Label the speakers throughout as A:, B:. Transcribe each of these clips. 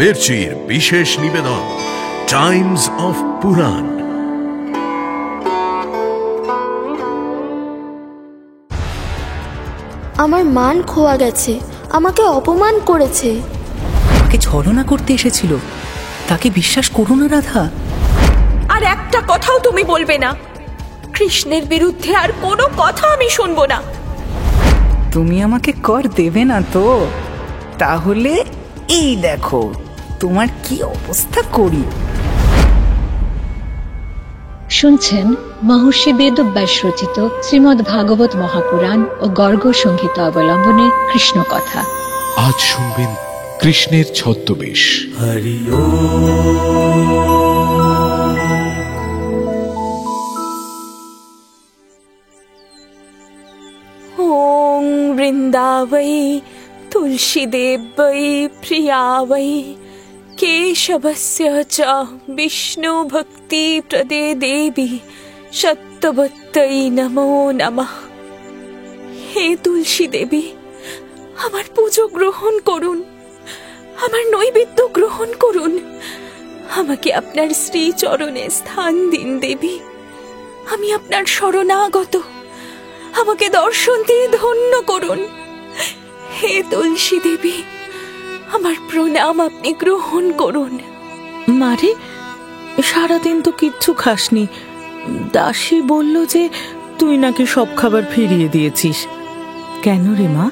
A: মির্চির বিশেষ নিবেদন Times of পুরাণ।
B: আমার মান খোয়া গেছে, আমাকে অপমান করেছে।
C: তাকে ছলনা করতে এসেছিল, তাকে বিশ্বাস করো না রাধা।
D: আর একটা কথাও তুমি বলবে না। কৃষ্ণের বিরুদ্ধে আর কোনো কথা আমি শুনবো না।
C: তুমি আমাকে কর দেবে না তো? তাহলে এই দেখো তোমার কি অবস্থা করি।
E: শুনছেন মহর্ষি বেদব্যাস রচিত শ্রীমদ্ ভাগবত মহাপুরাণ ও গর্গ সংহিতা অবলম্বনে কৃষ্ণ কথা।
F: আজ শুনবেন কৃষ্ণের ছদ্মবেশ।
G: হরি
D: ওং বৃন্দাবৈ তুলসীদেবৈ প্রিয়াবৈ কেশবস্য চ বিষ্ণু ভক্তি প্রদে দেবী সত্যবত্যৈ নমো নমঃ। হে তুলসী দেবী, আমার পুজো গ্রহণ করুন, আমার নৈবেদ্য গ্রহণ করুন। আমাকে আপনার শ্রী চরণে স্থান দিন দেবী। আমি আপনার শরণাগত, আমাকে দর্শন দিয়ে ধন্য করুন। হে তুলসী দেবী, আমার প্রণাম আপনি গ্রহণ করুন।
H: মারে, সারাদিন তো কিচ্ছু খাসনি। দাসী বলল যে তুই নাকি সব খাবার ফিরিয়ে দিয়েছিস। কেন রে মা,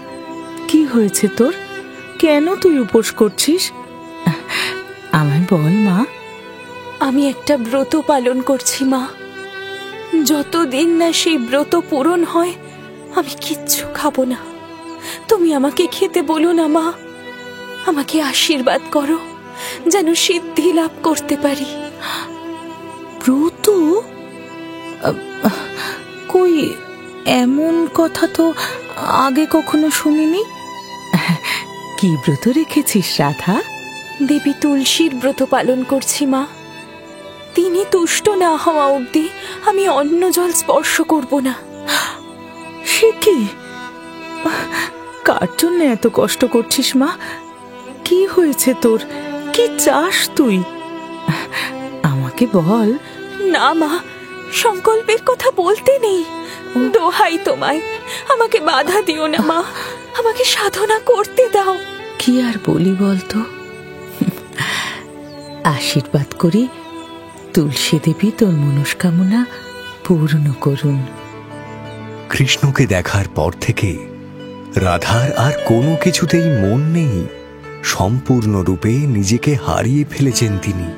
H: কি হয়েছে তোর? কেন তুই উপোস করছিস? আমায় বল মা।
D: আমি একটা ব্রত পালন করছি মা। যতদিন না সেই ব্রত পূরণ হয় আমি কিচ্ছু খাবো না। তুমি আমাকে খেতে বলো না মা। আমাকে আশীর্বাদ করো যেন সিদ্ধি লাভ করতে পারি।
H: ব্রত? কই, এমন কথা তো আগে কখনো শুনিনি। কি ব্রত রেখেছিস রাধা?
D: দেবী তুলসীর ব্রত পালন করছি মা। তিনি তুষ্ট না হওয়া অবধি আমি অন্ন জল স্পর্শ করব না।
H: সে কি? কার জন্য এত কষ্ট করছিস মা? কি হয়েছে তোর? কি চাস তুই? আমাকে বল।
D: না মা, সংকল্পের কথা বলতে নেই। দোহাই তোমায়, আমাকে বাধা দিও না মা। আমাকে সাধনা করতে দাও।
H: কি আর বলি বলতো? আশীর্বাদ করি তুলসী দেবী তোর মনস্কামনা পূর্ণ করুন।
I: কৃষ্ণকে দেখার পর থেকে রাধার আর কোনো কিছুতেই মন নেই। সম্পূর্ণরূপে নিজেকে হারিয়ে ফেলেছেন তিনি।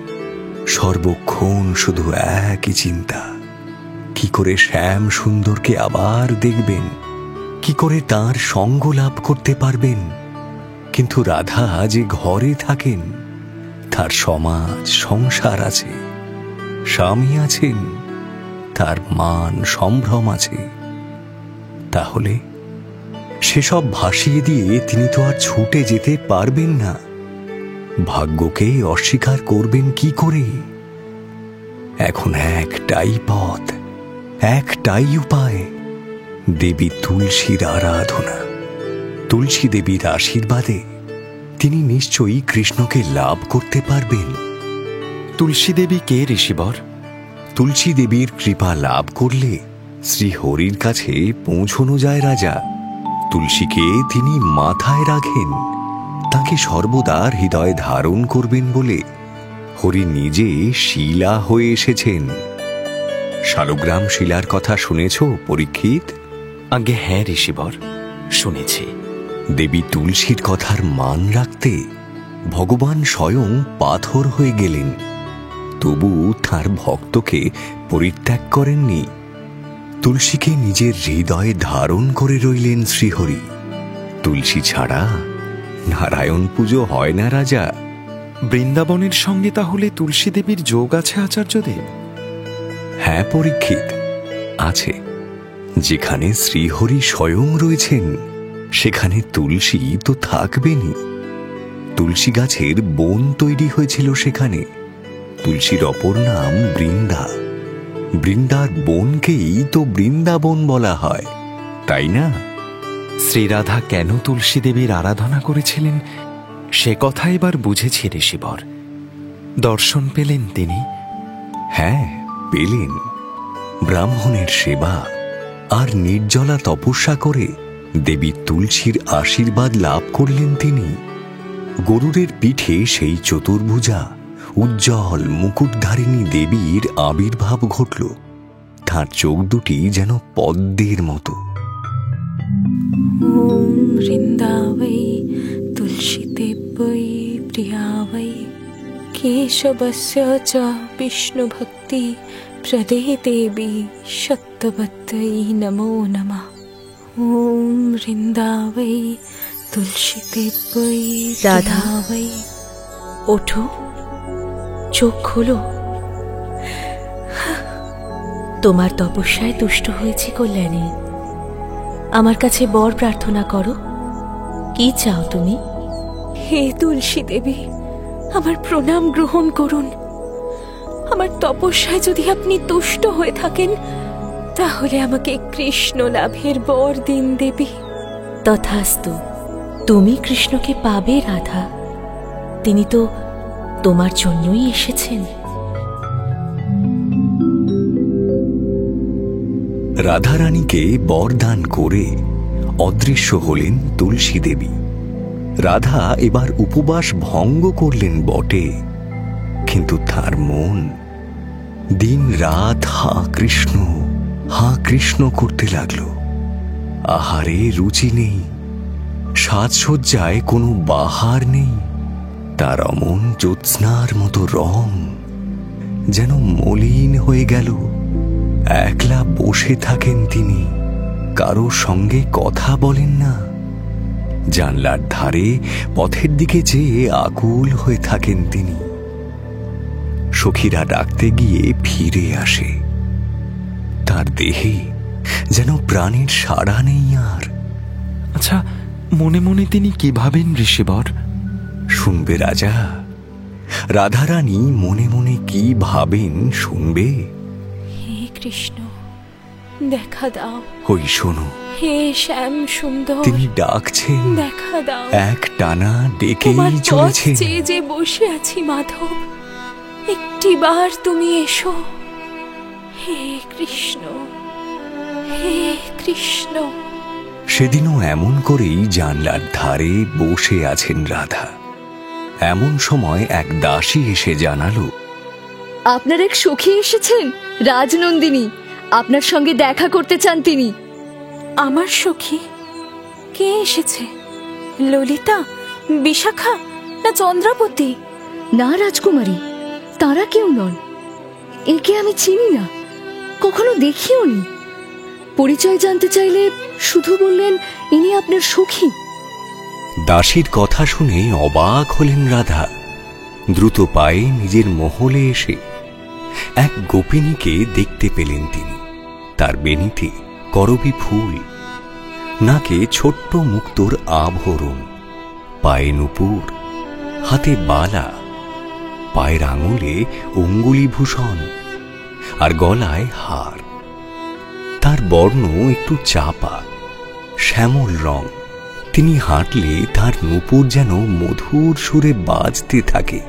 I: সর্বক্ষণ শুধু একই চিন্তা, কি করে শ্যাম সুন্দরকে আবার দেখবেন, কি করে তার সঙ্গ লাভ করতে পারবেন। কিন্তু রাধা যে ঘরে থাকেন, তার সমাজ সংসার আছে, স্বামী আছেন, তার মান সম্ভ্রম আছে। তাহলে সেসব ভাসিয়ে দিয়ে তিনি তো আর ছুটে যেতে পারবেন না। ভাগ্যকে অস্বীকার করবেন কি করে? এখন একটাই পথ, একটাই উপায়, দেবী তুলসীর আরাধনা। তুলসী দেবীর আশীর্বাদে তিনি নিশ্চয়ই কৃষ্ণকে লাভ করতে পারবেন।
J: তুলসী দেবী কে ঋষিবর?
I: তুলসী দেবীর কৃপা লাভ করলে শ্রীহরির কাছে পৌঁছানো যায় রাজা। তুলসীকে তিনি মাথায় রাখেন, তাকে সর্বদা হৃদয়ে ধারণ করবেন বলে হরি নিজে শিলা হয়ে এসেছেন। শালগ্রাম শিলার কথা শুনেছ পরীক্ষিত?
J: আগে হ্যাঁ ঋষিবর, শুনেছি।
I: দেবী তুলসীর কথার মান রাখতে ভগবান স্বয়ং পাথর হয়ে গেলেন, তবু তার ভক্তকে পরিত্যাগ করেননি। তুলসীকে নিজের হৃদয়ে ধারণ করে রইলেন শ্রীহরি। তুলসী ছাড়া নারায়ণ পুজো হয় না রাজা।
J: বৃন্দাবনের সঙ্গে তাহলে তুলসী দেবীর যোগ আছে আচার্যদেব?
I: হ্যাঁ পরীক্ষিত, আছে। যেখানে শ্রীহরি স্বয়ং রয়েছেন সেখানে তুলসী তো থাকবেনই। তুলসী গাছের বন তৈরি হয়েছিল সেখানে। তুলসীর অপর নাম বৃন্দা। বৃন্দার বনকেই তো বৃন্দাবন বলা হয়, তাই না?
J: শ্রীরাধা কেন তুলসী দেবীর আরাধনা করেছিলেন সে কথা এবার বুঝেছি ঋষিবর। দর্শন পেলেন তিনি?
I: হ্যাঁ, পেলেন। ব্রাহ্মণের সেবা আর নির্জলা তপস্যা করে দেবী তুলসীর আশীর্বাদ লাভ করলেন তিনি। গরুরের পিঠে সেই চতুর্ভুজা উজ্জ্বল মুকুটধারিণী দেবীর আবির্ভাব ঘটল। তাঁর চোখ দুটি যেন পদ্মের মতো।
D: ওম বৃন্দাবৈ তুলসীদেবৈ প্রিয়াবৈ কেশবস্য চ বিষ্ণু ভক্তি প্রদে দেবী সত্যবত্যৈ নমো নমঃ। ওম বৃন্দাবৈ তুলসীদেবৈ
G: রাধাবৈ। ওঠো, চোখ খোলো। তোমার তপস্যায় তুষ্ট হয়েছি কল্যাণী। আমার কাছে বর প্রার্থনা করো। কি চাও তুমি?
D: হে তুলসী দেবী, আমার প্রণাম গ্রহণ করুন। আমার তপস্যায় যদি আপনি তুষ্ট হয়ে থাকেন, তাহলে আমাকে কৃষ্ণ লাভের বর দিন দেবী।
G: তথাস্তু। তুমি কৃষ্ণকে পাবে রাধা। তিনি তো তোমার জন্যই এসেছেন।
I: রাধারানীকে বরদান করে অদৃশ্য হলেন তুলসী দেবী। রাধা এবার উপবাস ভঙ্গ করলেন বটে, কিন্তু তার মন দিন রাত হা কৃষ্ণ করতে লাগল। আহারে রুচি নেই, সাজসজ্জায় কোনো বাহার নেই। তার অমন জ্যোৎস্নার মতো রং যেন মলিন হয়ে গেল। একলা বসে থাকেন তিনি, কারো সঙ্গে কথা বলেন না। জানলার ধারে পথের দিকে চেয়ে আকুল হয়ে থাকেন তিনি। সখীরা ডাকতে গিয়ে ফিরে আসে। তার দেহে যেন প্রাণের সাড়া নেই আর।
J: আচ্ছা, মনে মনে তিনি কি ভাবেন ঋষিবর?
I: শুনবে রাজা? রাধারানী মনে মনে কি ভাবেন শুনবে?
D: হে কৃষ্ণ, দেখা দাও।
I: ওই শোনো,
D: হে শ্যাম সুন্দর,
I: তিনি ডাকছেন।
D: দেখা দাও।
I: এক টানা ডেকেই
D: তোমার
I: চলেছেন।
D: চেয়ে যে বসে আছি মাধব, একটিবার তুমি এসো। হে কৃষ্ণ, হে কৃষ্ণ।
I: সেদিনও এমন করেই জানলার ধারে বসে আছেন রাধা। এমন সময় এক দাসী এসে জানালো,
E: আপনার এক সখী এসেছেন, রাজনন্দিনী। আপনার সঙ্গে দেখা করতে চান তিনি।
D: আমার সখী? কে এসেছে? ললিতা, বিশাখা না চন্দ্রাবতী?
E: না রাজকুমারী, তারা কেউ নন। একে আমি চিনি না, কখনো দেখিও নি। পরিচয় জানতে চাইলে শুধু বললেন ইনি আপনার সখী।
I: দাসীর কথা শুনে অবাক হলেন রাধা। দ্রুত পায়ে নিজের মহলে এসে এক গোপিনীকে দেখতে পেলেন তিনি। তার বেনিতে করবী ফুল, নাকে ছোট্ট মুক্তোর আভরণ, পায়ে নুপুর, হাতে বালা, পায়ের আঙুলে অঙ্গুলিভূষণ আর গলায় হার। তার বর্ণ একটু চাপা, শ্যামল রং। তিনি হাঁটলে তার নুপুর যেন মধুর সুরে বাজতে থাকে।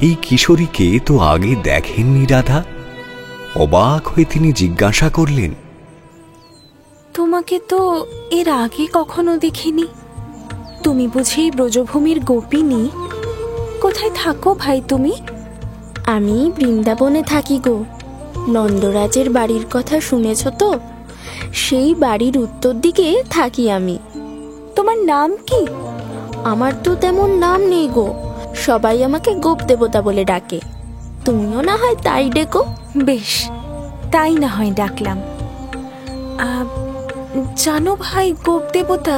I: এই কিশোরীকে তো আগে দেখেননি রাধা। অবাক হয়ে তিনি জিজ্ঞাসা করলেন,
D: তোমাকে তো এর আগে কখনো দেখিনি। তুমি বুঝি ব্রজভূমির গোপিনী? কোথায় থাকো ভাই তুমি?
B: আমি বৃন্দাবনে থাকি গো। নন্দরাজের বাড়ির কথা শুনেছ তো? সেই বাড়ির উত্তর দিকে থাকি আমি।
D: তোমার নাম কি?
B: আমার তো তেমন নাম নেই গো, সবাই আমাকে গোপ দেবতা বলে ডাকে। তুমিও না হয় তাই ডেকো।
D: বেশ, তাই না হয় ডাকলাম। জানো ভাই গোপ দেবতা,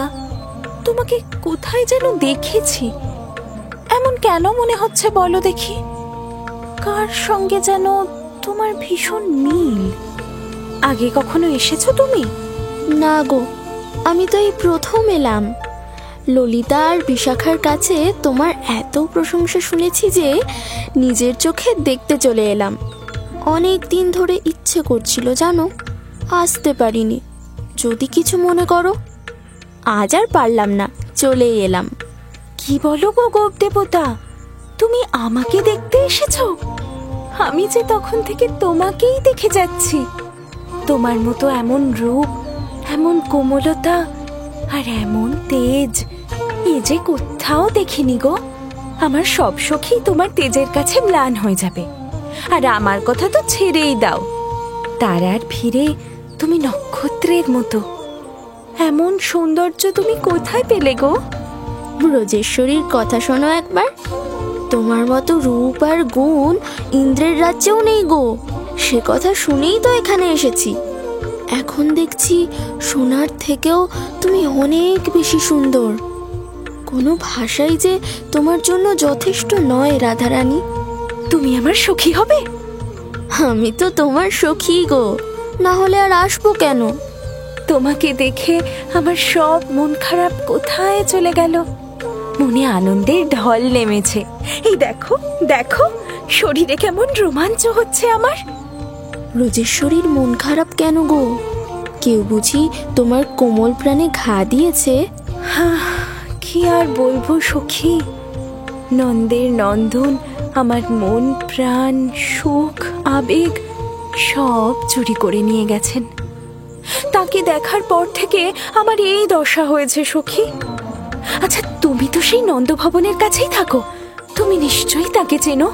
D: তোমাকে কোথায় যেন দেখেছি। এমন কেন মনে হচ্ছে বলো দেখি? কার সঙ্গে যেন তোমার ভীষণ মিল। আগে কখনো এসেছো তুমি?
B: না গো, আমি তো এই প্রথম এলাম। ললিতা আর বিশাখার কাছে তোমার এত প্রশংসা শুনেছি যে নিজের চোখে দেখতে চলে এলাম। অনেক দিন ধরে ইচ্ছে করছিল জানো, আসতে পারিনি। যদি কিছু মনে করো, আজ আর পারলাম না, চলেই এলাম।
D: কি বলো গো গোপ দেবতা, তুমি আমাকে দেখতে এসেছো? আমি যে তখন থেকে তোমাকেই দেখে যাচ্ছি। তোমার মতো এমন রূপ, এমন কোমলতা আর এমন তেজ এ যে কোথাও দেখিনি গো। আমার সব সখী তোমার তেজের কাছে ম্লান হয়ে যাবে। আর আমার কথা তো ছেড়েই দাও, তারার ভিড়ে তুমি নক্ষত্রের মতো। এমন সৌন্দর্য তুমি কোথায় পেলে গো?
B: ব্রজেশ্বরীর কথা শোনো একবার। তোমার মতো রূপ আর গুণ ইন্দ্রের রাজ্যেও নেই গো। সে কথা শুনেই তো এখানে এসেছি। এখন দেখছি সোনার থেকেও তুমি অনেক বেশি সুন্দর। কোনো ভাষাই যে তোমার জন্য যথেষ্ট নয় রাধারানী।
D: তুমি আমার সখী হবে?
B: আমি তো তোমার সখী গো, না হলে আর আসবো কেন?
D: তোমাকে দেখে আমার সব মন খারাপ কোথায় চলে গেল। মনে আনন্দের ঢল নেমেছে। এই দেখো দেখো, শরীরে কেমন রোমাঞ্চ হচ্ছে আমার।
B: ব্রজেশ্বরীর মন খারাপ কেন গো? কেউ বুঝি তোমার কোমল প্রাণে ঘা দিয়েছে?
D: কি আর বলবো সখী, নন্দের নন্দন আমার মন প্রাণ সুখ আবেগ সব চুরি করে নিয়ে গেছেন। তাকে দেখার পর থেকে আমার এই দশা হয়েছে সখী। আচ্ছা, তুমি তো সেই নন্দভবনের কাছেই থাকো, তুমি নিশ্চয়ই তাকে চেনো।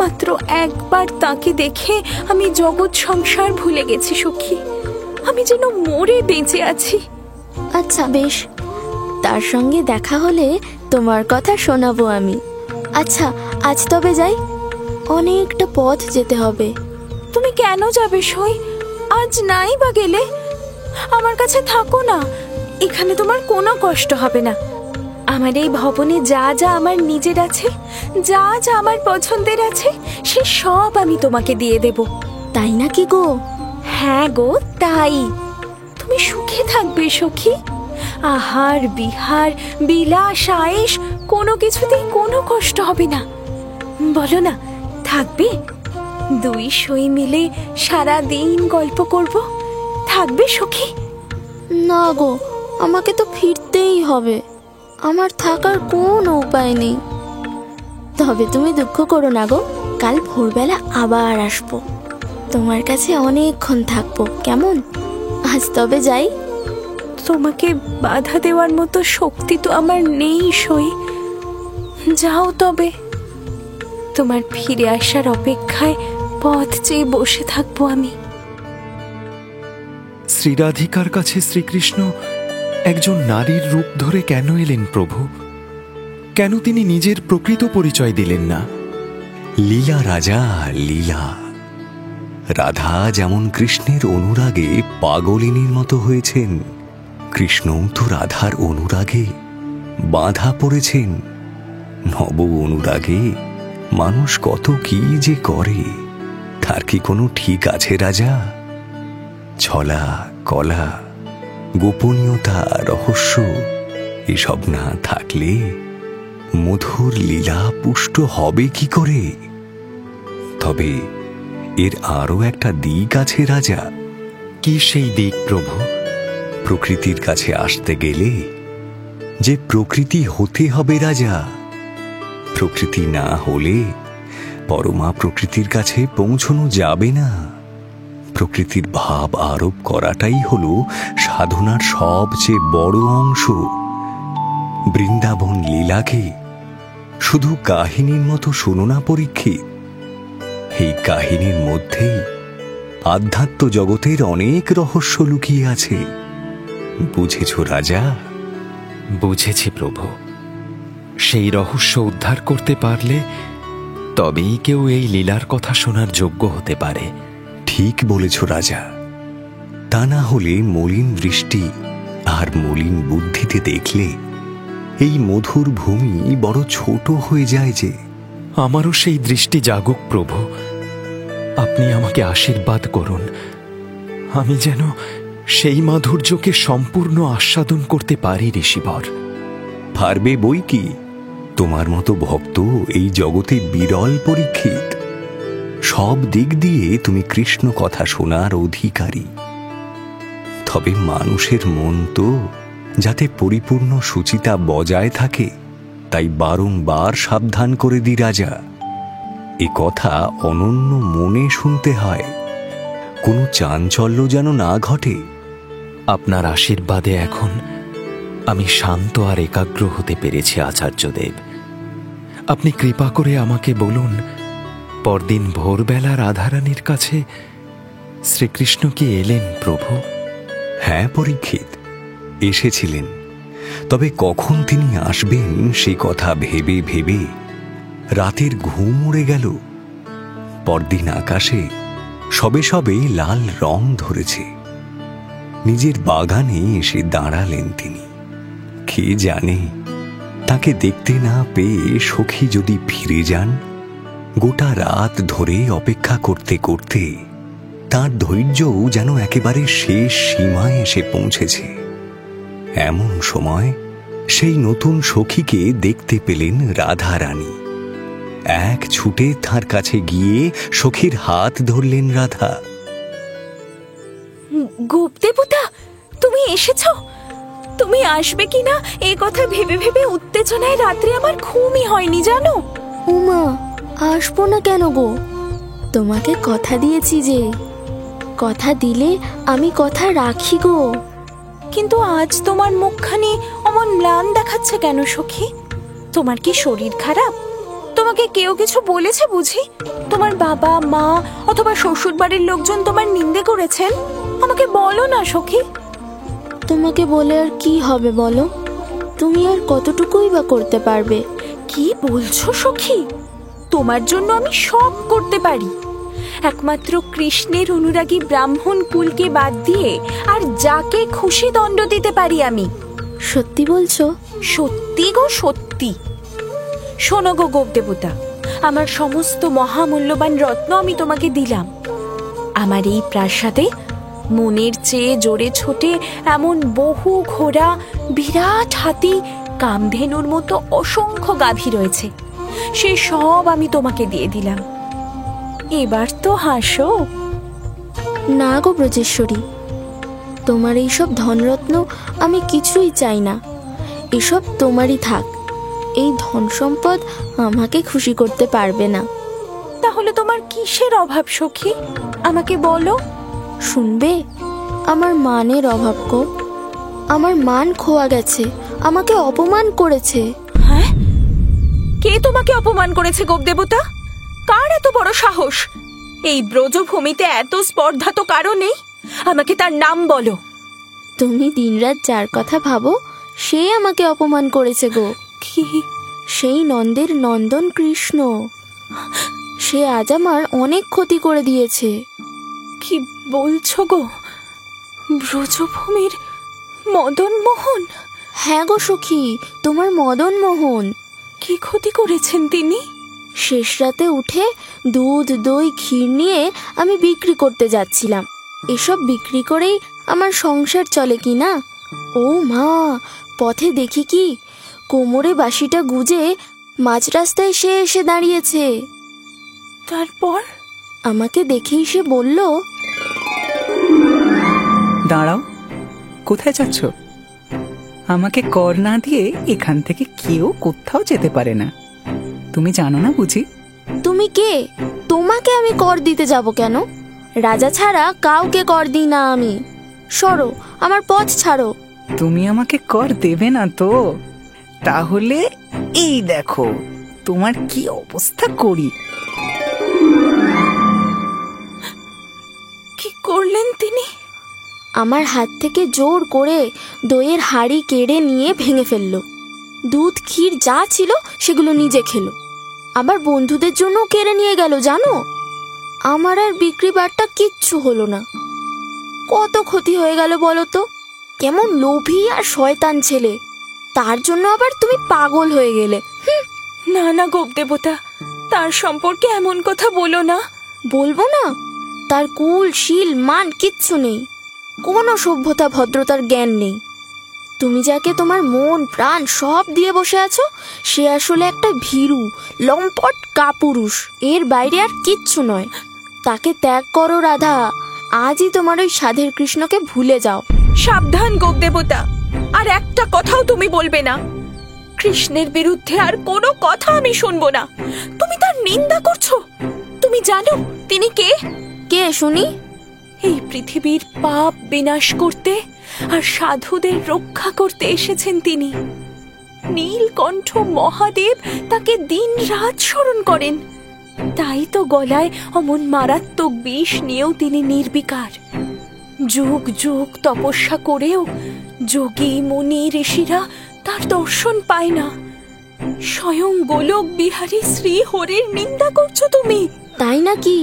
D: মাত্র একবার তাকে দেখে আমি জগৎ সংসার ভুলে গেছি সখী। আমি যেন মরে বেঁচে আছি।
B: আচ্ছা বেশ, তার সঙ্গে দেখা হলে তোমার কথা শোনাবো আমি। আচ্ছা আজ তবে যাই, অনেকটা পথ যেতে হবে।
D: তুমি কেন যাবে সই? আজ নাই বা গেলে আমার কাছে থাকো না, এখানে তোমার কোনো কষ্ট হবে না। আমার এই ভবনে যা যা আমার নিজের আছে, যা যা আমার পছন্দের আছে, সে সব আমি তোমাকে দিয়ে দেব।
B: তাই নাকি গো?
D: হ্যাঁ গো তাই। তুমি সুখে থাকবে সখী। আহার বিহার বিলাস আয়েশ কোনো কিছুতেই কোনো কষ্ট হবে না। বলো না, থাকবে? দুই সই মিলে সারা দিন গল্প করব, থাকবে সখী?
B: না গো, আমাকে তো ফিরতেই হবে। আমার থাকার কোনো উপায় নেই। তবে তুমি দুঃখ করো না গো, কাল ভোরবেলা আবার আসবো। তোমার কাছে অনেকক্ষণ থাকবো, কেমন? আজ তবে যাই।
D: তোমাকে বাধা দেওয়ার মতো শক্তি তো আমার নেই সই। যাও তবে। তোমার ফিরে আসার অপেক্ষায় পথ চেয়ে বসে থাকবো আমি।
J: শ্রীরাধিকার কাছে শ্রীকৃষ্ণ একজন নারীর রূপ ধরে কেন এলেন প্রভু? কেন তিনি নিজের প্রকৃত পরিচয় দিলেন না?
I: লীলা রাজা, লীলা। রাধা যেমন কৃষ্ণের অনুরাগে পাগলিনীর মতো হয়েছেন, কৃষ্ণও তো রাধার অনুরাগে বাঁধা পড়েছেন। নব অনুরাগে মানুষ কত কি যে করে, তার কি কোনো ঠিক আছে রাজা? ছলা কলা, গোপনীয়তা, রহস্য এসব না থাকলে মধুর লীলা পুষ্ট হবে কি করে? তবে এর আরো একটা দিক আছে রাজা।
J: কি সেই দিক প্রভু?
I: প্রকৃতির কাছে আসতে গেলে যে প্রকৃতি হতে হবে রাজা। প্রকৃতি না হলে পরমা প্রকৃতির কাছে পৌঁছানো যাবে না। প্রকৃতির ভাব আরোপ করাটাই হলো সাধনার সবচেয়ে বড় অংশ। বৃন্দাবন লীলাকে শুধু কাহিনীর মতো শোনো না পরীক্ষিত। এই কাহিনীর মধ্যেই আধ্যাত্ম জগতের অনেক রহস্য লুকিয়ে আছে। বুঝেছ রাজা?
J: বুঝেছি প্রভু। সেই রহস্য উদ্ধার করতে পারলে তবেই কেউ এই লীলার কথা শোনার যোগ্য হতে পারে।
I: ঠিক বলেছ রাজা। তা না হলে মলিন দৃষ্টি আর মলিন বুদ্ধিতে দেখলে এই মধুর ভূমি বড় ছোট হয়ে যায় যে।
J: আমারও সেই দৃষ্টি জাগুক প্রভু। আপনি আমাকে আশীর্বাদ করুন, আমি যেন সেই মাধুর্যকে সম্পূর্ণ আস্বাদন করতে পারি ঋষিবর।
I: পারবে বই কি, তোমার মতো ভক্ত এই জগতে বিরল পরীক্ষিত। সব দিক দিয়ে তুমি কৃষ্ণ কথা শোনার অধিকারী। তবে মানুষের মন তো যাতে পরিপূর্ণ সুচিতা বজায় থাকে তাই বারংবার সাবধান করে দি রাজা, এ কথা অনন্য মনে শুনতে হয়, কোনো চাঞ্চল্য যেন না ঘটে।
J: আপনার আশীর্বাদে এখন আমি শান্ত আর একাগ্র হতে পেরেছি আচার্যদেব। আপনি কৃপা করে আমাকে বলুন, পরদিন ভোরবেলা রাধারানীর কাছে শ্রীকৃষ্ণ কি এলেন প্রভু?
I: হ্যাঁ পরীক্ষিত, এসেছিলেন। তবে কখন তিনি আসবেন সে কথা ভেবে ভেবে রাতের ঘুম উড়ে গেল। পরদিন আকাশে সবে সবে লাল রং ধরেছে। নিজের বাগানে এসে দাঁড়ালেন তিনি। কে জানে তাকে দেখতে না পেয়ে সখী যদি ফিরে যান। গোটা রাত ধরে অপেক্ষা করতে করতে তার ধৈর্যও যেন একেবারে শেষ সীমায় এসে পৌঁছেছে। এমন সময় সেই নতুন সখীকে দেখতে পেলেন রাধারানী। এক ছুটে তার কাছে গিয়ে সখীর হাত ধরলেন রাধা।
D: গোপদেবতা, তুমি এসেছো? তুমি আসবে কিনা এই কথা ভেবে ভেবে উত্তেজনায় রাত্রে আমার ঘুমই হয়নি জানো।
B: উমা, আসবো না কেন গো? তোমাকে কথা দিয়েছি যে, কথা দিলে আমি কথা রাখি গো।
D: কিন্তু আজ তোমার মুখখানি অমন ম্লান দেখাচ্ছে কেন সখী? তোমার কি শরীর খারাপ? তোমাকে কেউ কিছু বলেছে বুঝি? তোমার বাবা মা অথবা শ্বশুর বাড়ির লোকজন তোমার নিন্দে করেছেন? আমাকে বলো না সখী।
B: তোমাকে বলে আর কি হবে বলো? তুমি আর কতটুকুই বা করতে পারবে?
D: কি বলছো সখী? তোমার জন্য আমি সব করতে পারি। একমাত্র কৃষ্ণের অনুরাগী ব্রাহ্মণ কুলকে বাদ দিয়ে আর যাকে খুশি দণ্ড দিতে পারি আমি।
B: সত্যি বলছো?
D: সত্যি গো, সত্যি। শোনো গো গোপদেবতা, আমার সমস্ত মহামূল্যবান রত্ন আমি তোমাকে দিলাম। আমার এই প্রাসাদে মনের চেয়ে জোরে ছোটে এমন বহু ঘোড়া, বিরাট হাতি, কামধেনুর মতো অসংখ্য গাভী রয়েছে। সে সব আমি তোমাকে দিয়ে দিলাম। এবার তো হাসো।
B: না গো ব্রজেশ্বরী, তোমার এইসব ধনরত্ন আমি কিছুই চাই না। এসব তোমারই থাক। এই ধন সম্পদ আমাকে খুশি করতে পারবে না।
D: তাহলে তোমার কিসের অভাব সখী? আমাকে বলো।
B: শুনবে? আমার মানের অভাব গো। আমার মান খোয়া গেছে, আমাকে অপমান করেছে।
D: হ্যাঁ? কে তোমাকে অপমান করেছে গোপদেবতা? কার এত বড় সাহস? এই ব্রজভূমিতে এত স্পর্ধা তো কারো নেই। আমাকে তার নাম বলো।
B: তুমি দিনরাত যার কথা ভাবো সে আমাকে অপমান করেছে গো।
D: কি?
B: সেই নন্দের নন্দন কৃষ্ণ। সে আজ আমার অনেক ক্ষতি করে দিয়েছে।
D: কি বলছো গো? ব্রজভূমির মদন মোহন?
B: হ্যাঁ গো সখী, তোমার মদন মোহন।
D: কি ক্ষতি করেছেন তিনি?
B: শেষ রাতে উঠে দুধ, দই, ক্ষীর নিয়ে আমি বিক্রি করতে যাচ্ছিলাম। এসব বিক্রি করেই আমার সংসার চলে কি না। ও মা, পথে দেখি কি কোমরে বাঁশিটা গুজে মাঝ রাস্তায় সে এসে দাঁড়িয়েছে।
D: তারপর
B: আমাকে দেখেই সে বলল,
C: দাঁড়াও, কোথায় যাচ্ছ? আমাকে কর না দিয়ে এখান থেকে কেউ কোথাও যেতে পারে না। তুমি জানো না বুঝি?
B: তুমি কে? তোমাকে আমি কর দিতে যাব কেন? রাজা ছাড়া কাউকে কর দিই না আমি। সরো, আমার পথ ছাড়ো।
C: তুমি আমাকে কর দেবে না তো? তাহলে এই দেখো তোমার কি অবস্থা করি।
D: কি করলেন তিনি?
B: আমার হাত থেকে জোর করে দইয়ের হাঁড়ি কেড়ে নিয়ে ভেঙে ফেললো। দুধ, ক্ষীর যা ছিল সেগুলো নিজে খেলো। আবার বন্ধুদের জন্য কেড়ে নিয়ে গেল জানো। আমার আর বিক্রি বাট্টা কিচ্ছু হলো না। কত ক্ষতি হয়ে গেল বলো তো। কেমন লোভী আর শয়তান ছেলে। তার জন্য আবার তুমি পাগল হয়ে গেলে।
D: না না গোপদেবতা, তার সম্পর্কে এমন কথা বলো না।
B: বলবো না? তার কুল, শীল, মান কিচ্ছু নেই। কোনো সভ্যতা ভদ্রতার জ্ঞান নেই। তুমি যাকে তোমার মন প্রাণ সব দিয়ে বসে আছো সে আসলে একটা ভীরু, লম্পট কাপুরুষ। এর বাইরে আর কিচ্ছু নয়। তাকে ত্যাগ করো রাধা। আজই তোমার ওই সাধের কৃষ্ণকে ভুলে যাও।
D: সাবধান গোপদেবতা, আর একটা কথাও তুমি বলবে না। কৃষ্ণের বিরুদ্ধে আর কোনো কথা আমি শুনবো না। তুমি তার নিন্দা করছো। তুমি জানো তিনি কে?
B: কে শুনি?
D: এই পৃথিবীর পাপ বিনাশ করতে আর সাধুদের রক্ষা করতে এসেছেন তিনি। নীলকণ্ঠ মহাদেব তাকে দিন রাত স্মরণ করেন, তাই তো গলায় অমন মারাত্মক বিষ নিয়েও তিনি নির্বিকার। যুগ যুগ তপস্যা করেও যোগী মুনি ঋষিরা তার দর্শন পায় না। স্বয়ং গোলক বিহারী শ্রী হরির নিন্দা করছো তুমি।
B: তাই নাকি?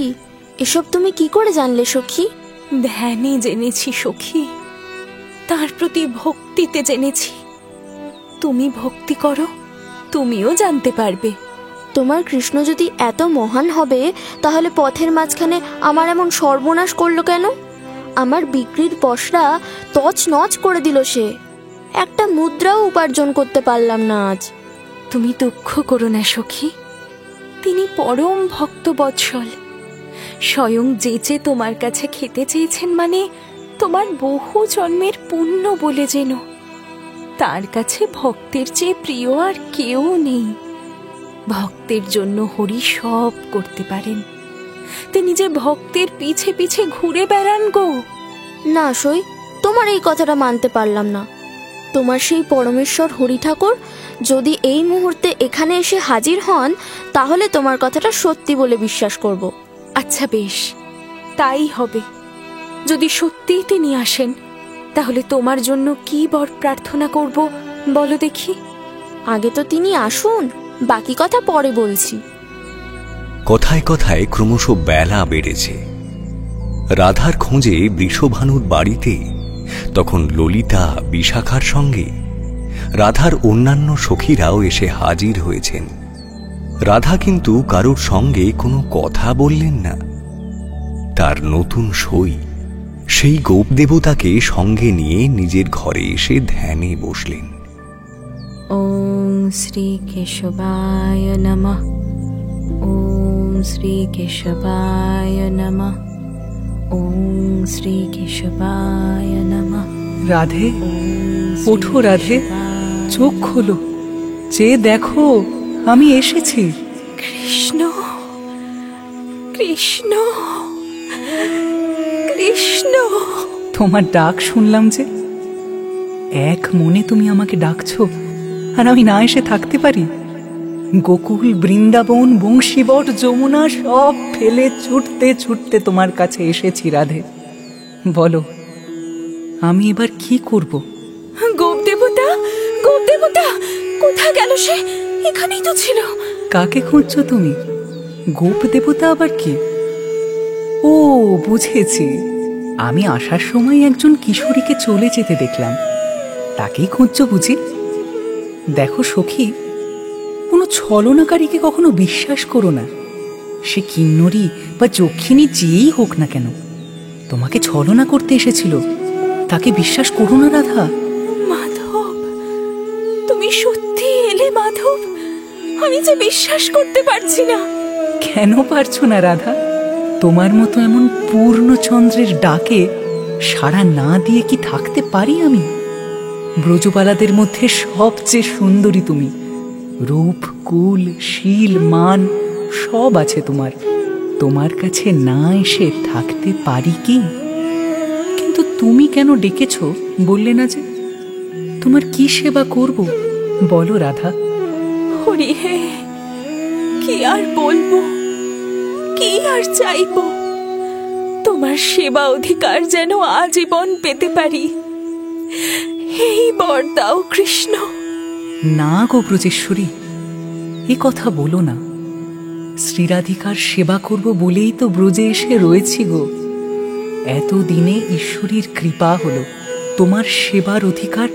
B: এসব তুমি কি করে জানলে সখী?
D: ধ্যানে জেনেছি সখী, তার প্রতি ভক্তিতে জেনেছি। তুমি ভক্তি করো, তুমিও জানতে পারবে।
B: তোমার কৃষ্ণ যদি এত মহান হবে, তাহলে পথের মাঝখানে আমার এমন সর্বনাশ করলো কেন? আমার বিক্রির পসরা তছনছ করে দিল সে। একটা মুদ্রাও উপার্জন করতে পারলাম না আজ।
D: তুমি দুঃখ করো না সখী, তিনি পরম ভক্ত বৎসল। স্বয়ং যেচে তোমার কাছে খেতে চেয়েছেন মানে তোমার বহু জন্মের পুণ্য বলে যেন। তার কাছে ভক্তের চেয়ে প্রিয় আর কেউ নেই। ভক্তের জন্য হরি সব করতে পারেন। তিনি যে ভক্তের পিছে পিছে ঘুরে বেড়ান গো।
B: না সই, তোমার এই কথাটা মানতে পারলাম না। তোমার সেই পরমেশ্বর হরি ঠাকুর যদি এই মুহূর্তে এখানে এসে হাজির হন, তাহলে তোমার কথাটা সত্যি বলে বিশ্বাস করব।
D: আচ্ছা বেশ, তাই হবে। যদি সত্যিই তিনি আসেন, তাহলে তোমার জন্য কি বর প্রার্থনা করব বলো দেখি।
B: আগে তো তিনি আসুন, বাকি কথা পরে বলছি।
I: কথায় কথায় ক্রমশ বেলা বেড়েছে। রাধার খোঁজে বৃষভানুর বাড়িতে তখন ললিতা বিশাখার সঙ্গে রাধার অন্যান্য সখীরাও এসে হাজির হয়েছেন। রাধা কিন্তু কারোর সঙ্গে কোনো কথা বললেন না। তার নতুন সই সেই গোপ দেবতাকে সঙ্গে নিয়ে নিজের ঘরে এসে ধ্যানে বসলেন।
G: ওম শ্রী কেশবায় নমঃ, ওম শ্রী কেশবায় নমঃ, ওম শ্রী কেশবায় নমঃ।
C: রাধে, ওঠো রাধে, চোখ খোলো, চেয়ে দেখো আমি এসেছি।
D: কৃষ্ণ কৃষ্ণ কৃষ্ণ।
C: তোমার ডাক শুনলাম যে। এক মনে তুমি আমাকে ডাকছো, আর আমি না এসে থাকতে পারি? গোকুল, বৃন্দাবন, বংশীবট, যমুনা সব ফেলে ছুটতে ছুটতে তোমার কাছে এসেছি রাধে। বলো, আমি এবার কি করব?
D: গোপ দেবতা, গোপ দেবতা কোথায় গেল সে? এখানেই তো ছিল।
C: কাকে খুঁজছো তুমি? গোপ দেবতা আবার কি? ও বুঝেছি, আমি আসার সময় একজন কিশোরীকে চলে যেতে দেখলাম, তাকেই খুঁজছো বুঝি? দেখো সখী, কোনো ছলনাকারীকে কখনো বিশ্বাস করো না। সে কিন্নরী বা যক্ষিণী যেই হোক না কেন, তোমাকে ছলনা করতে এসেছিল, তাকে বিশ্বাস করো না রাধা।
D: মাধব, তুমি সত্যি এলে মাধব? আমি যে বিশ্বাস করতে পারছি না।
C: কেন পারছো না রাধা? তোমার মতো এমন পূর্ণচন্দ্রের ডাকে সাড়া না দিয়ে কি থাকতে পারি আমি? ব্রজবালাদের মধ্যে সবচেয়ে সুন্দরী তুমি। রূপ, কুল, শীল, মান সব আছে তোমার। তোমার কাছে না এসে থাকতে পারি কি? কিন্তু তুমি কেন ডেকেছো বললে না যে? তোমার কি সেবা করব বলো রাধা।
D: হরি হে, কি আর বলবো, কি আর চাইবো? তোমার সেবা অধিকার যেন আজীবন পেতে পারি, এই বর দাও কৃষ্ণ।
C: না গো ব্রজেশ্বরী, এ কথা বলো না। শ্রীরাধিকার সেবা করব বলেই তো ব্রজে এসে রয়েছি গো। এতদিনে ঈশ্বরীর কৃপা হলো, তোমার সেবার অধিকার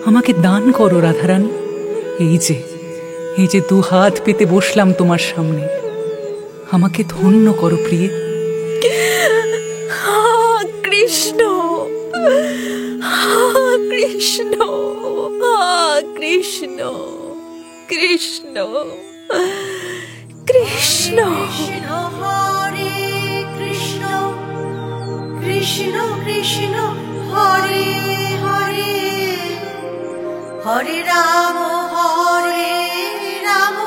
C: আমাকে দান করো রাধারানী। এই যে দুহাত পেতে বসলাম তোমার সামনে, আমাকে ধন্য করো প্রিয়ে।
D: কৃষ্ণ কৃষ্ণ কৃষ্ণ কৃষ্ণ কৃষ্ণ।
K: হরে কৃষ্ণ কৃষ্ণ কৃষ্ণ হরে হরে, হরে রাম হরে রাম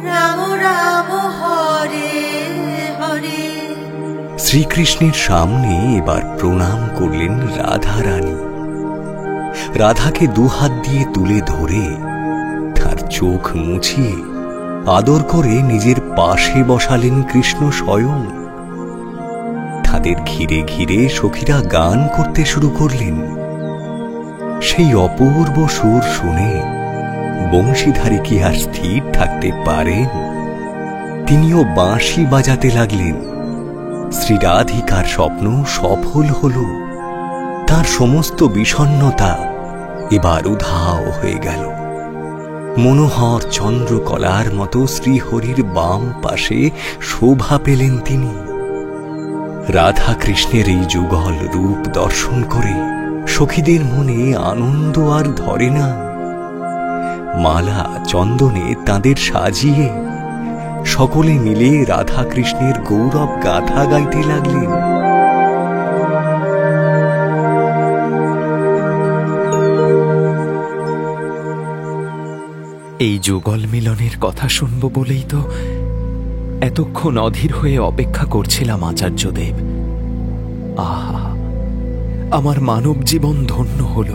K: রাম রাম হরে হরে।
I: শ্রীকৃষ্ণের সামনে এবার প্রণাম করলেন রাধা রানী। রাধাকে দুহাত দিয়ে তুলে ধরে তার চোখ মুছিয়ে আদর করে নিজের পাশে বসালেন কৃষ্ণ স্বয়ং। তাদের ঘিরে ঘিরে সখীরা গান করতে শুরু করলেন। সেই অপূর্ব সুর শুনে বংশীধারী কি আর স্থির থাকতে পারেন? তিনিও বাঁশি বাজাতে লাগলেন। শ্রী রাধিকার স্বপ্ন সফল হল। তার সমস্ত বিষণ্ণতা এবার উধাও হয়ে গেল। মনোহর চন্দ্রকলার মতো শ্রীহরির বাম পাশে শোভা পেলেন তিনি। রাধা কৃষ্ণের এই যুগল রূপ দর্শন করে সখীদের মনে আনন্দ আর ধরে না। মালা চন্দনে তাদের সাজিয়ে সকলে মিলে রাধা কৃষ্ণের গৌরব গাথা গাইতে লাগলেন।
J: এই যুগল মিলনের কথা শুনব বলেই তো এতক্ষণ অধীর হয়ে অপেক্ষা করছিলাম আচার্যদেব। আহা, আমার মানব জীবন ধন্য হল।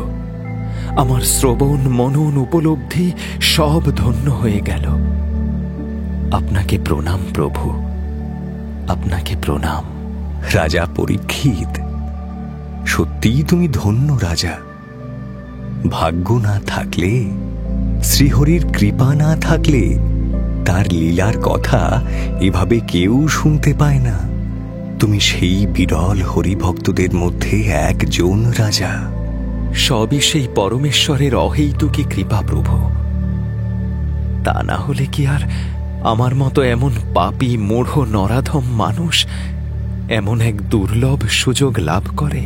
J: আমার শ্রবণ মনন উপলব্ধি সব ধন্য হয়ে গেল। আপনাকে প্রণাম প্রভু, আপনাকে প্রণাম।
I: রাজা পরীক্ষিত, সত্যিই তুমি ধন্য রাজা। ভাগ্য না থাকলে, শ্রীহরির কৃপা না থাকলে তার লীলার কথা এভাবে কেউ শুনতে পায় না। তুমি সেই বিরল হরিভক্তদের মধ্যে একজন রাজা।
J: সবই সেই পরমেশ্বরের অহেতুকী কৃপা প্রভু। তা না হলে কি আর আমার মতো এমন পাপী মূঢ় নরাধম মানুষ এমন এক দুর্লভ সুযোগ লাভ করে,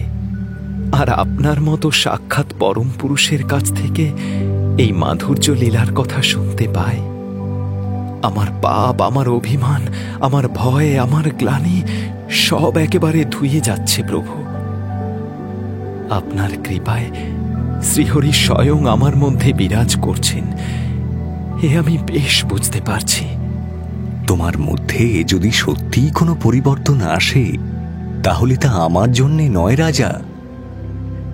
J: আর আপনার মতো সাক্ষাৎ পরম পুরুষের কাছ থেকে এই মাধুর্য লীলার কথা শুনতে পায়? আমার পাপ, আমার অভিমান, আমার ভয়, আমার গ্লানি সব একেবারে ধুয়ে যাচ্ছে প্রভু। আপনার কৃপায় শ্রীহরি স্বয়ং আমার মধ্যে বিরাজ করছেন, এ আমি বেশ বুঝতে পারছি।
I: তোমার মধ্যে যদি সত্যিই কোনো পরিবর্তন আসে, তাহলে তা আমার জন্যে নয় রাজা।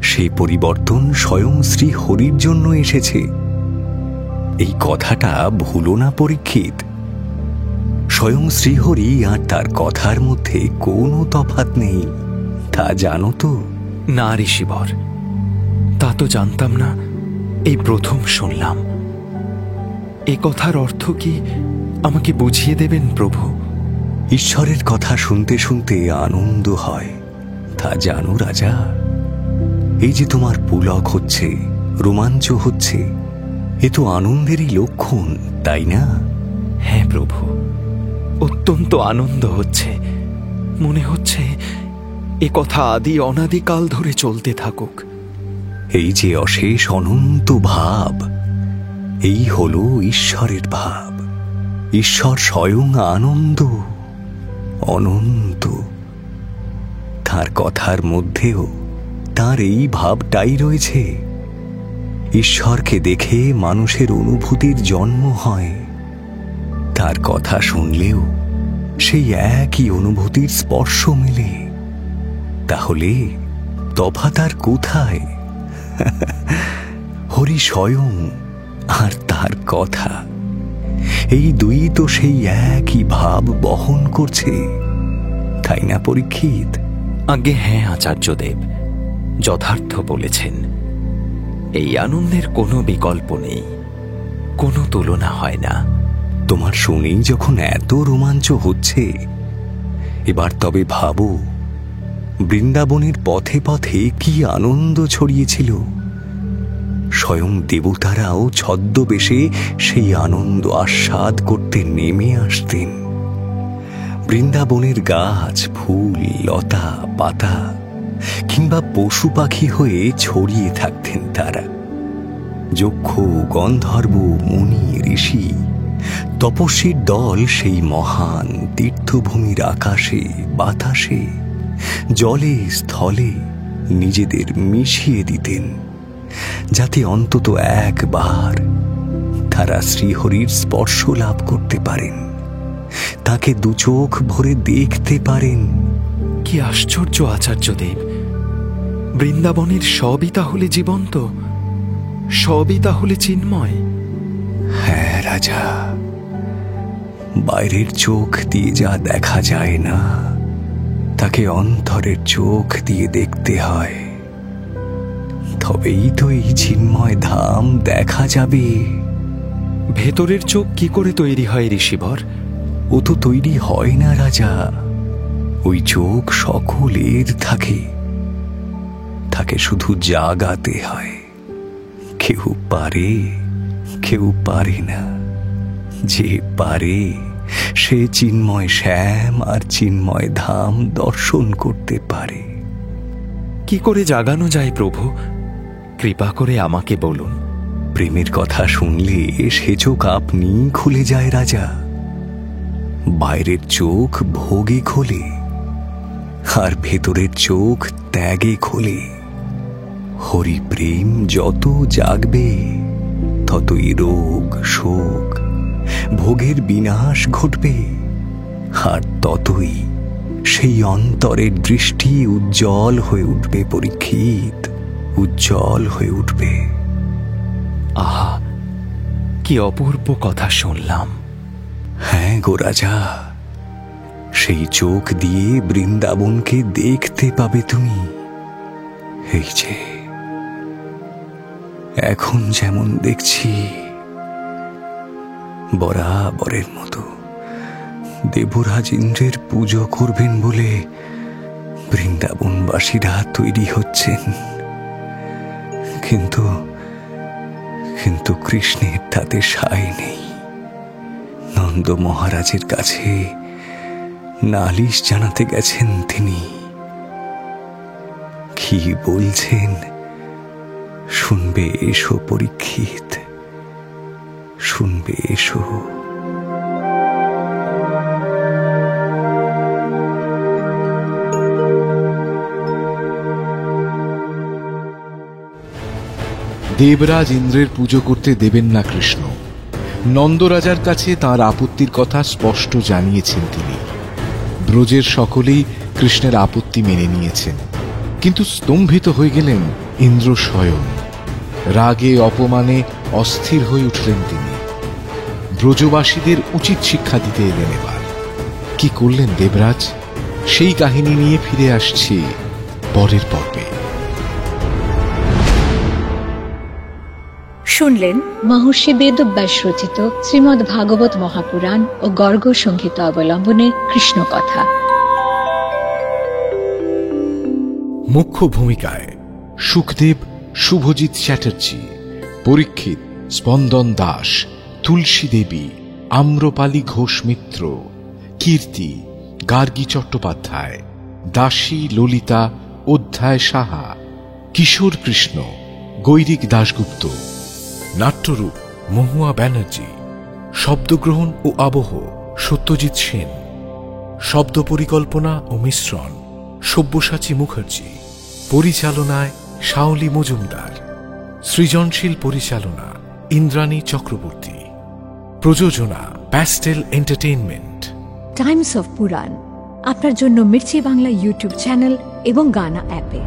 I: সেই পরিবর্তন স্বয়ং শ্রী হরির জন্য এসেছে। এই কথাটা ভুলো না পরীক্ষিত। স্বয়ং শ্রীহরি আর তার কথার মধ্যে কোনো তফাৎ নেই, তা জানো তো?
J: না ঋষিবর, তা তো জানতাম না, এই প্রথম শুনলাম। এ কথার অর্থ কি আমাকে বুঝিয়ে দেবেন প্রভু?
I: ঈশ্বরের কথা শুনতে শুনতে আনন্দ হয়, তা জানো রাজা? এই যে তোমার পুলক হচ্ছে, রোমাঞ্চ হচ্ছে, এ তো আনন্দেরই লক্ষণ, তাই না?
J: হ্যাঁ প্রভু, অত্যন্ত আনন্দ হচ্ছে। মনে হচ্ছে এ কথা আদি অনাদিকাল ধরে চলতে থাকুক।
I: এই যে অশেষ অনন্ত ভাব, এই হলো ঈশ্বরের ভাব। ঈশ্বর স্বয়ং আনন্দ, অনন্ত। তার কথার মধ্যেও তার এই ভাবটাই রয়েছে। ঈশ্বরকে দেখে মানুষের অনুভূতির জন্ম হয়। তার কথা শুনলেও সেই একই অনুভূতির স্পর্শ মেলে। তাহলে তফাৎ আর কোথায়? হরি স্বয়ং আর তার কথা, এই দুই তো সেই একই ভাব বহন করছে, তাই না পরীক্ষিত?
J: আগে হ্যাঁ আচার্যদেব, যথার্থ বলেছেন। এই আনন্দের কোনো বিকল্প নেই, কোনো তুলনা হয় না।
I: তোমার শুনেই যখন এত রোমাঞ্চ হচ্ছে, এবার তবে ভাবো বৃন্দাবনের পথে পথে কি আনন্দ ছড়িয়েছিল। স্বয়ং দেবতারাও ছদ্মবেশে সেই আনন্দ আস্বাদ করতে নেমে আসতেন। বৃন্দাবনের গাছ, ফুল, লতা, পাতা কিংবা পশু পাখি হয়ে ছড়িয়ে থাকতেন তারা। যক্ষ, গন্ধর্ব, মুনি, ঋষি, তপস্বীর দল সেই মহান তীর্থভূমির আকাশে, বাতাসে, জলে, স্থলে নিজেদের মিশিয়ে দিতেন। যাতে অন্তত একবার তারা শ্রীহরির স্পর্শ লাভ করতে পারেন, তাকে দু চোখ ভরে দেখতে পারেন।
J: কি আশ্চর্য আচার্যদেব! বৃন্দাবনের সবই তাহলে জীবন্ত, সবই তাহলে চিন্ময়।
I: হ্যাঁ রাজা, বাইরের চোখ দিয়ে যা দেখা যায় না, তাকে অন্তরের চোখ দিয়ে দেখতে হয়, তবেই তো এই চিন্ময় ধাম দেখা যাবে।
J: ভেতরের চোখ কি করে তৈরি হয় ঋষিবর?
I: ও তো তৈরি হয় না রাজা, ওই চোখ সকলের থাকে, তাকে শুধু জাগাতে হয়। কেউ পারে, কেউ পারে না। যে পারে সে চিন্ময় শ্যাম আর চিন্ময় ধাম দর্শন করতে পারে।
J: কি করে জাগানো যায় প্রভু? কৃপা করে আমাকে বলুন।
I: প্রেমের কথা শুনলে সে চোখ আপনি খুলে যায় রাজা। বাইরের চোখ ভোগে খোলে, আর ভেতরের চোখ ত্যাগে খোলে। হরি প্রেম যত জাগবে, ততই রোগ শোক ভোগের বিনাশ ঘটবে, আর ততই সেই অন্তরের দৃষ্টি উজ্জ্বল হয়ে উঠবে। পরীক্ষিত, উজ্জ্বল হয়ে উঠবে।
J: আহা, কি অপূর্ব কথা শুনলাম।
I: হ্যাঁ গো রাজা, সেই চোখ দিয়ে বৃন্দাবনকে দেখতে পাবে তুমি। এই যে এখন যেমন দেখছি, বরাবরের মতো দেবরাজ ইন্দ্রের পুজো করবেন বলে বৃন্দাবনবাসীরা তৈরি হচ্ছেন। কিন্তু কিন্তু কৃষ্ণের তাতে সায় নেই। নন্দ মহারাজের কাছে নালিশ জানাতে গেছেন তিনি। কি বলছেন শুনবে এসো পরীক্ষিত, শুনবে এসো।
F: দেবরাজ ইন্দ্রের পুজো করতে দেবেন না কৃষ্ণ। নন্দরাজার কাছে তাঁর আপত্তির কথা স্পষ্ট জানিয়েছেন তিনি। ব্রজের সকলেই কৃষ্ণের আপত্তি মেনে নিয়েছেন, কিন্তু স্তম্ভিত হয়ে গেলেন ইন্দ্র স্বয়ং। রাগে অপমানে অস্থির হয়ে উঠলেন তিনি। ব্রজবাসীদের উচিত শিক্ষা দিতে এলেন। এবার কি করলেন দেবরাজ, সেই কাহিনী নিয়ে ফিরে আসছি পরের পর্বে।
L: শুনলেন মহর্ষি বেদব্যাস রচিত শ্রীমদ্ ভাগবত মহাপুরাণ ও গর্গ সংহিত অবলম্বনে কৃষ্ণ কথা।
F: মুখ্য ভূমিকায় সুখদেব শুভজিৎ চ্যাটার্জি, পরীক্ষিত স্পন্দন দাস, তুলসী দেবী আম্রপালি ঘোষ মিত্র, কীর্তি গার্গী চট্টোপাধ্যায়, দাসী ললিতা অধ্যায় সাহা, কিশোর কৃষ্ণ গৈরিক দাশগুপ্ত, নাট্যরূপ মহুয়া ব্যানার্জি, শব্দগ্রহণ ও আবহ সত্যজিৎ সেন, শব্দ পরিকল্পনা ও মিশ্রণ সব্যসাচী মুখার্জি, পরিচালনায় শাওলি মজুমদার, সৃজনশীল পরিচালনা ইন্দ্রাণী চক্রবর্তী, প্রযোজনা প্যাস্টেল এন্টারটেইনমেন্ট।
L: টাইমস অফ পুরাণ আপনার জন্য মির্চি বাংলা ইউটিউব চ্যানেল এবং গানা অ্যাপে।